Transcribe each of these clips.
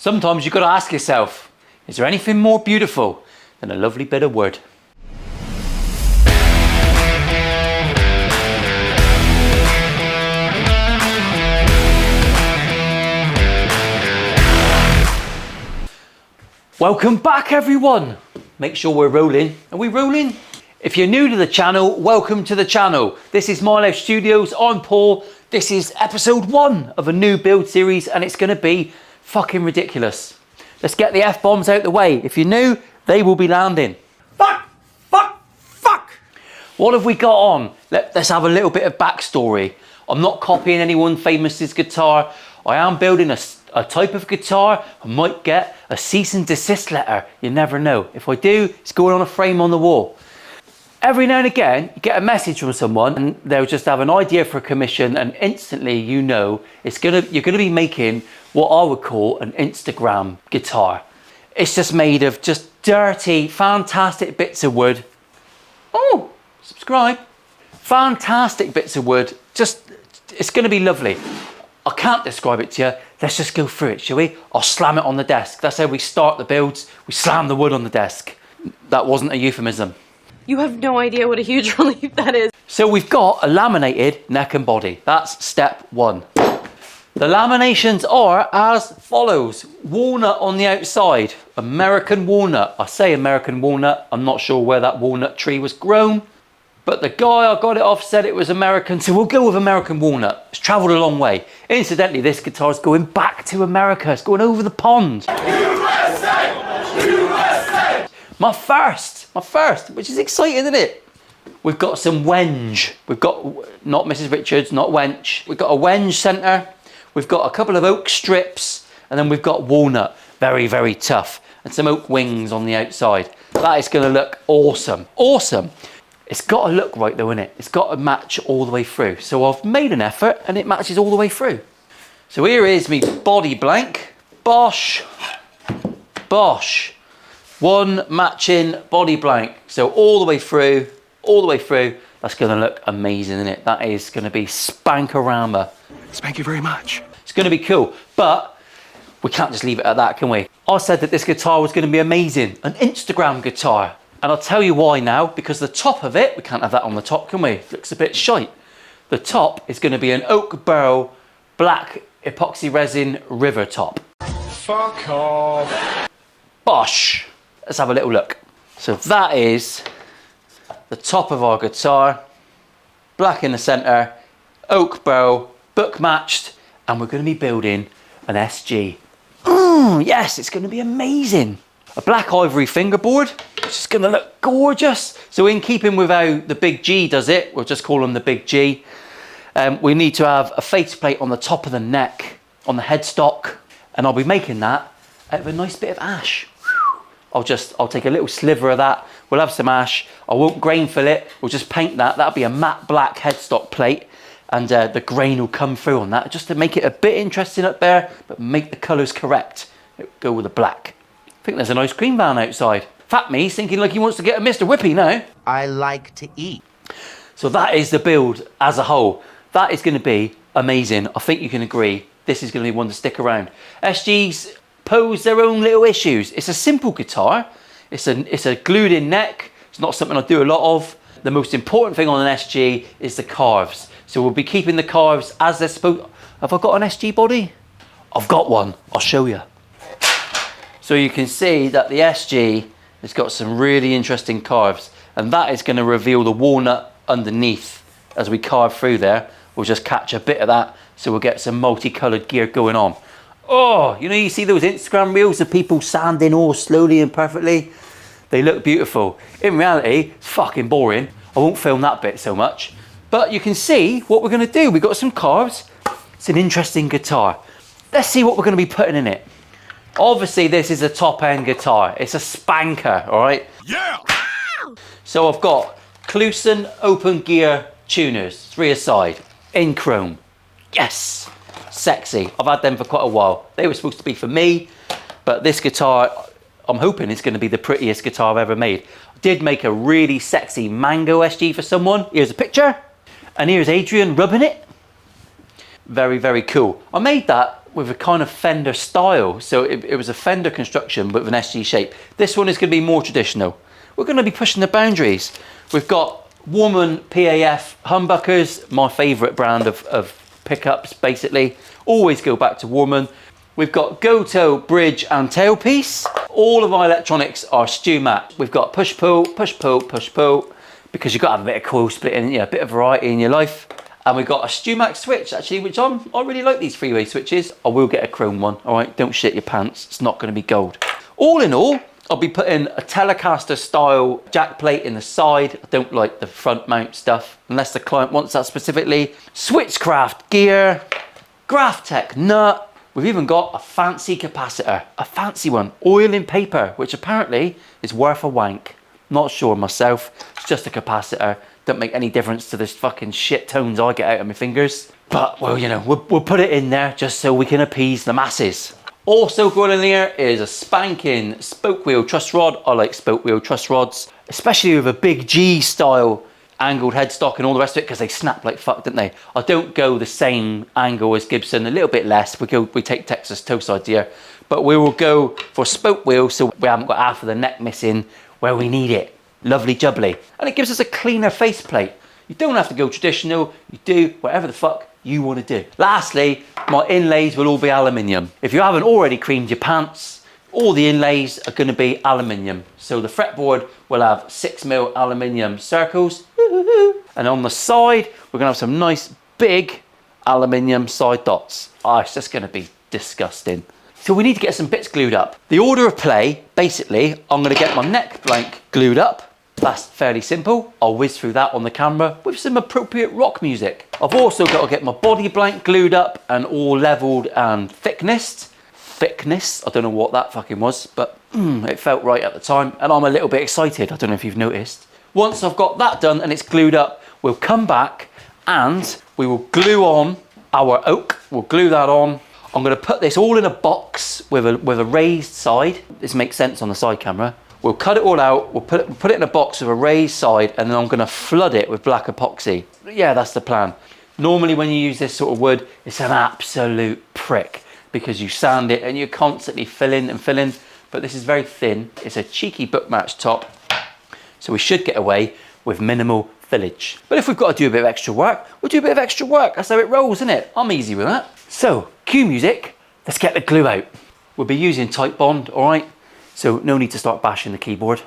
Sometimes you've got to ask yourself, is there anything more beautiful than a lovely bit of wood? Welcome back everyone. Make sure we're rolling. Are we rolling? If you're new to the channel, welcome to the channel. This is My Life Studios, I'm Paul. This is episode 1 of a new build series and it's gonna be fucking ridiculous. Let's get the F-bombs out the way. If you're new, they will be landing. Fuck, fuck, fuck. What have we got on? Let's have a little bit of backstory. I'm not copying anyone famous's guitar. I am building a type of guitar. I might get a cease and desist letter. You never know. If I do, it's going on a frame on the wall. Every now and again, you get a message from someone and they'll just have an idea for a commission and instantly you know you're gonna be making what I would call an Instagram guitar. It's just made of just dirty, fantastic bits of wood. Oh, subscribe. Fantastic bits of wood. It's gonna be lovely. I can't describe it to you. Let's just go through it, shall we? I'll slam it on the desk. That's how we start the builds. We slam the wood on the desk. That wasn't a euphemism. You have no idea what a huge relief that is. So we've got a laminated neck and body. That's step 1. The laminations are as follows. Walnut on the outside, American walnut. I say American walnut. I'm not sure where that walnut tree was grown, but the guy I got it off said it was American, so we'll go with American walnut. It's traveled a long way. Incidentally, this guitar is going back to America. It's going over the pond. USA! USA! My first, which is exciting, isn't it? We've got some wenge. We've got, not Mrs. Richards, not wench. We've got a wenge centre. We've got a couple of oak strips, and then we've got walnut. Very, very tough. And some oak wings on the outside. That is going to look awesome. Awesome. It's got to look right though, innit? It's got to match all the way through. So I've made an effort, and it matches all the way through. So here is me body blank. Bosh. Bosh. One matching body blank. So all the way through, all the way through. That's gonna look amazing, isn't it? That is gonna be spankorama. Thank you very much. It's gonna be cool, but we can't just leave it at that, can we? I said that this guitar was gonna be amazing, an Instagram guitar. And I'll tell you why now, because the top of it, we can't have that on the top, can we? It looks a bit shite. The top is gonna be an oak barrel, black epoxy resin river top. Fuck off. Bosh. Let's have a little look. So that is the top of our guitar, black in the center, oak barrel, book matched, and we're going to be building an SG. Yes, it's going to be amazing. A black ivory fingerboard, which is going to look gorgeous. So in keeping with how the Big G does it, we'll just call them the Big G, we need to have a faceplate on the top of the neck, on the headstock, and I'll be making that out of a nice bit of ash. I'll take a little sliver of that. We'll have some ash. I won't grain fill it. We'll just paint that. That'll be a matte black headstock plate. And the grain will come through on that just to make it a bit interesting up there, but make the colours correct. Go with the black. I think there's an ice cream van outside. Fat me's thinking like he wants to get a Mr. Whippy now. I like to eat. So that is the build as a whole. That is going to be amazing. I think you can agree. This is going to be one to stick around. SGs pose their own little issues. It's a simple guitar. It's a glued in neck. It's not something I do a lot of. The most important thing on an SG is the carves. So we'll be keeping the carves as they're supposed. Have I got an SG body? I've got one. I'll show you. So you can see that the SG has got some really interesting carves, and that is going to reveal the walnut underneath. As we carve through there, we'll just catch a bit of that, so we'll get some multicolored gear going on. Oh, you know, you see those Instagram reels of people sanding all slowly and perfectly? They look beautiful. In reality, it's fucking boring. I won't film that bit so much. But you can see what we're going to do. We've got some carves. It's an interesting guitar. Let's see what we're going to be putting in it. Obviously, this is a top-end guitar. It's a spanker, all right? Yeah! So I've got Clusen open gear tuners, 3 aside, in chrome. Yes! Sexy. I've had them for quite a while. They were supposed to be for me, but this guitar, I'm hoping it's going to be the prettiest guitar I've ever made. I did make a really sexy mango SG for someone. Here's a picture, and here's Adrian rubbing it. Very, very cool. I made that with a kind of fender style. So it was a fender construction, but with an SG shape. This one is going to be more traditional. We're going to be pushing the boundaries. We've got Woman PAF humbuckers, my favourite brand of pickups, basically. Always go back to Woman. We've got Goto bridge and tailpiece. All of my electronics are StewMat. We've got push-pull, push-pull, push-pull, because you've got to have a bit of coil splitting, a bit of variety in your life. And we've got a StewMat switch, actually, which I really like these three-way switches. I will get a chrome one, all right? Don't shit your pants. It's not going to be gold. All in all, I'll be putting a Telecaster style jack plate in the side. I don't like the front mount stuff, unless the client wants that specifically. Switchcraft gear, Graphtec nut. We've even got a fancy capacitor, a fancy one, oil in paper, which apparently is worth a wank. Not sure myself, it's just a capacitor. Don't make any difference to the fucking shit tones I get out of my fingers. But, well, we'll put it in there just so we can appease the masses. Also going in there is a spanking spoke wheel truss rod. I like spoke wheel truss rods, especially with a big G style angled headstock and all the rest of it, because they snap like fuck, don't they? I don't go the same angle as Gibson, a little bit less. We take Texas toe sides here, but we will go for spoke wheel so we haven't got half of the neck missing where we need it. Lovely jubbly. And it gives us a cleaner faceplate. You don't have to go traditional, you do whatever the fuck you want to do. Lastly, my inlays will all be aluminium. If you haven't already creamed your pants, all the inlays are going to be aluminium. So the fretboard will have 6mm aluminium circles. And on the side, we're going to have some nice big aluminium side dots. Oh, it's just going to be disgusting. So we need to get some bits glued up. The order of play, basically, I'm going to get my neck blank glued up. That's fairly simple. I'll whiz through that on the camera with some appropriate rock music. I've also got to get my body blank glued up and all leveled and thicknessed. I don't know what that fucking was, but it felt right at the time, and I'm a little bit excited. I don't know if you've noticed. Once I've got that done and it's glued up, we'll come back and we will glue on our oak. We'll glue that on. I'm going to put this all in a box with a raised side. This makes sense on the side camera. We'll cut it all out. We'll put it in a box with a raised side, and then I'm going to flood it with black epoxy. Yeah, that's the plan. Normally when you use this sort of wood, it's an absolute prick, because you sand it and you're constantly filling and filling, but this is very thin. It's a cheeky book match top, so we should get away with minimal fillage. But if we've got to do a bit of extra work, we'll do a bit of extra work. That's how it rolls, isn't it? I'm easy with that. So, cue music, let's get the glue out. We'll be using tight bond, all right? So no need to start bashing the keyboard.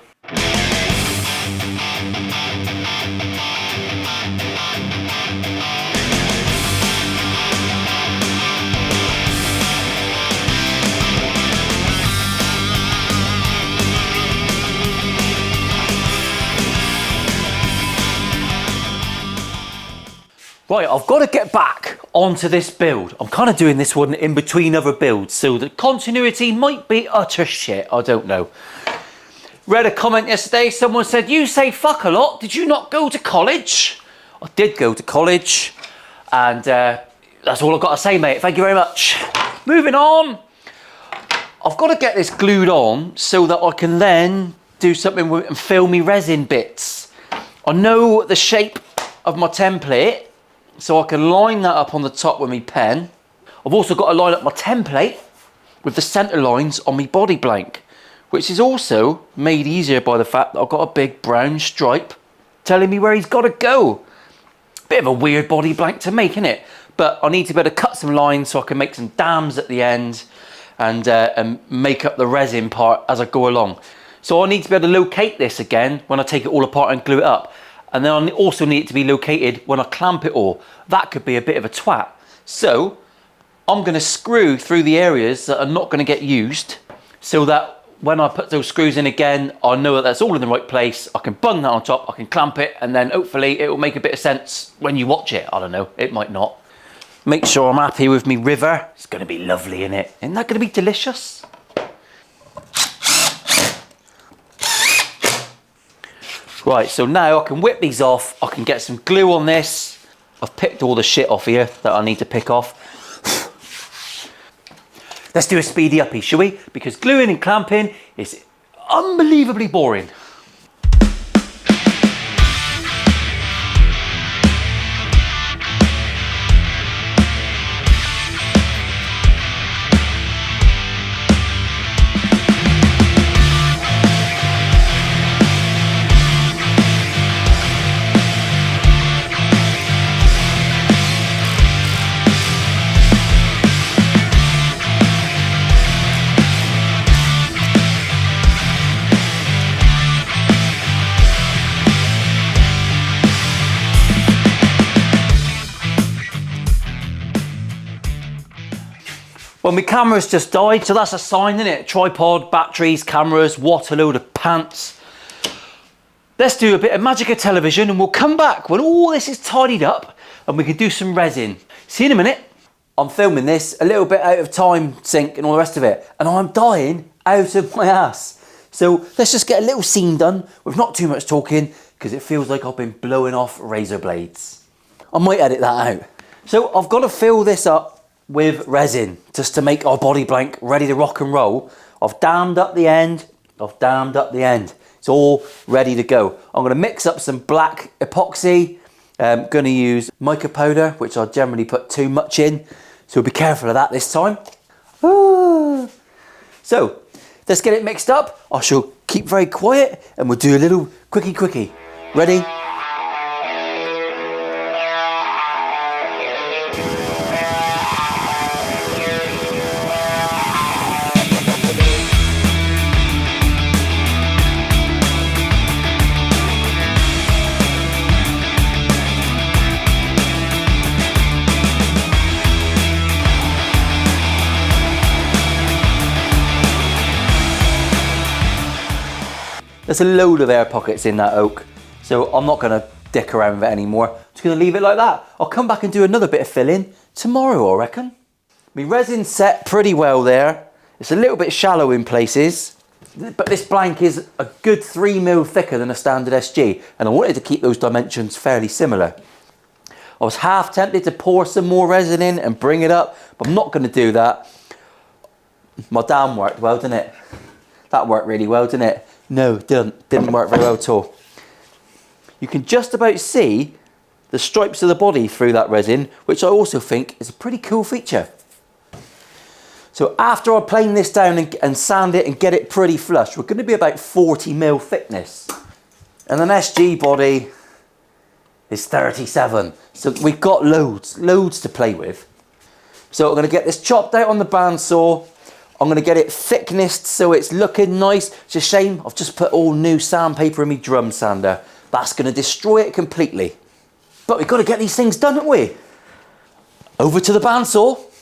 Right, I've got to get back onto this build. I'm kind of doing this one in between other builds, so the continuity might be utter shit, I don't know. Read a comment yesterday, someone said, you say fuck a lot, did you not go to college? I did go to college, and that's all I've got to say, mate. Thank you very much. Moving on. I've got to get this glued on so that I can then do something with and fill me resin bits. I know the shape of my template, so I can line that up on the top with my pen. I've also got to line up my template with the centre lines on my body blank, which is also made easier by the fact that I've got a big brown stripe telling me where he's got to go. Bit of a weird body blank to make, isn't it? But I need to be able to cut some lines so I can make some dams at the end and make up the resin part as I go along. So I need to be able to locate this again when I take it all apart and glue it up. And then I also need it to be located when I clamp it all. That could be a bit of a twat. So I'm going to screw through the areas that are not going to get used, so that when I put those screws in again, I know that that's all in the right place. I can bung that on top, I can clamp it, and then hopefully it will make a bit of sense when you watch it. I don't know, it might not. Make sure I'm happy with me river. It's going to be lovely, isn't it? Isn't that going to be delicious? Right, so now I can whip these off. I can get some glue on this. I've picked all the shit off here that I need to pick off. Let's do a speedy uppie, shall we? Because gluing and clamping is unbelievably boring. Well, my camera's just died, so that's a sign, isn't it? Tripod, batteries, cameras, what a load of pants. Let's do a bit of magic of television and we'll come back when all this is tidied up and we can do some resin. See you in a minute. I'm filming this a little bit out of time sync and all the rest of it, and I'm dying out of my ass. So let's just get a little scene done with not too much talking, because it feels like I've been blowing off razor blades. I might edit that out. So I've got to fill this up with resin just to make our body blank ready to rock and roll. I've dammed up the end, I've dammed up the end. It's all ready to go. I'm going to mix up some black epoxy. I'm going to use mica powder, which I generally put too much in, so be careful of that this time. So let's get it mixed up. I shall keep very quiet and we'll do a little quickie. Ready? There's a load of air pockets in that oak, so I'm not going to dick around with it anymore. I'm just going to leave it like that. I'll come back and do another bit of filling tomorrow, I reckon. My resin's set pretty well there. It's a little bit shallow in places, but this blank is a good 3mm thicker than a standard SG, and I wanted to keep those dimensions fairly similar. I was half tempted to pour some more resin in and bring it up, but I'm not going to do that. My dam worked well, didn't it? That worked really well, didn't it? No, didn't work very well at all. You can just about see the stripes of the body through that resin, which I also think is a pretty cool feature. So after I plane this down and sand it and get it pretty flush, we're going to be about 40mm thickness. And an SG body is 37. So we've got loads to play with. So I'm going to get this chopped out on the bandsaw. I'm going to get it thicknessed so it's looking nice. It's a shame I've just put all new sandpaper in my drum sander. That's going to destroy it completely. But we've got to get these things done, haven't we? Over to the bandsaw.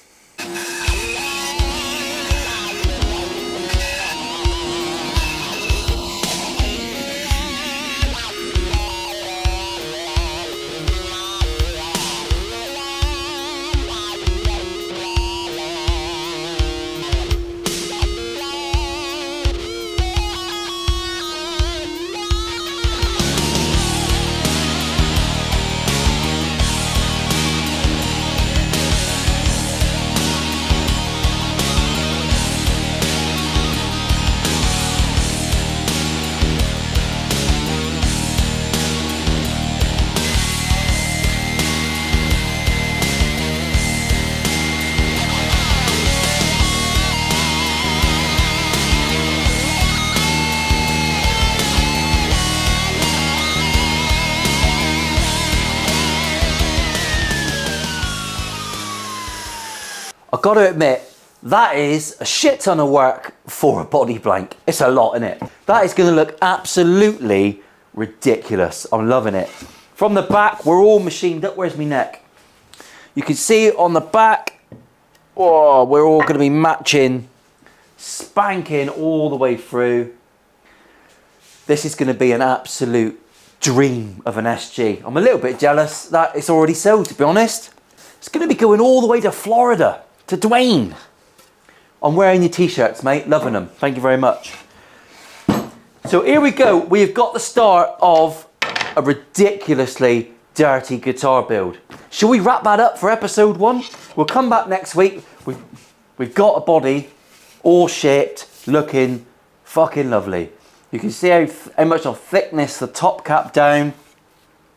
I've got to admit, that is a shit ton of work for a body blank. It's a lot, isn't it? That is going to look absolutely ridiculous. I'm loving it. From the back, we're all machined up. Where's my neck? You can see on the back, oh, we're all going to be matching, spanking all the way through. This is going to be an absolute dream of an SG. I'm a little bit jealous that it's already sold, to be honest. It's going to be going all the way to Florida, to Dwayne. I'm wearing your t-shirts, mate. Loving them. Thank you very much. So here we go. We've got the start of a ridiculously dirty guitar build. Shall we wrap that up for episode 1? We'll come back next week. We've got a body all shaped, looking fucking lovely. You can see how much of thickness the top cap down.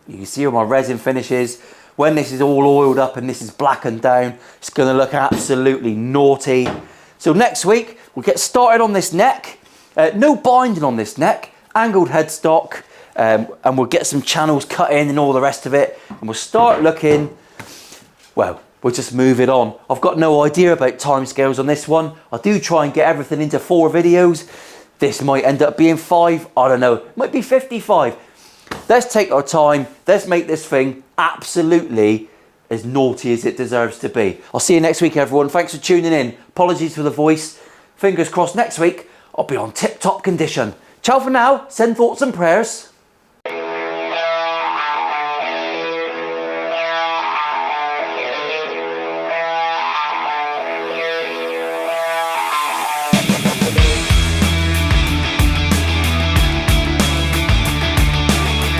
You can see how my resin finishes. When this is all oiled up and this is blackened down, it's going to look absolutely naughty. So next week, we'll get started on this neck. No binding on this neck, angled headstock, and we'll get some channels cut in and all the rest of it. And we'll start looking, well, we'll just move it on. I've got no idea about timescales on this one. I do try and get everything into 4 videos. This might end up being 5, I don't know, it might be 55. Let's take our time, let's make this thing absolutely as naughty as it deserves to be. I'll see you next week, everyone. Thanks for tuning in. Apologies for the voice. Fingers crossed next week I'll be on tip-top condition. Ciao for now. Send thoughts and prayers.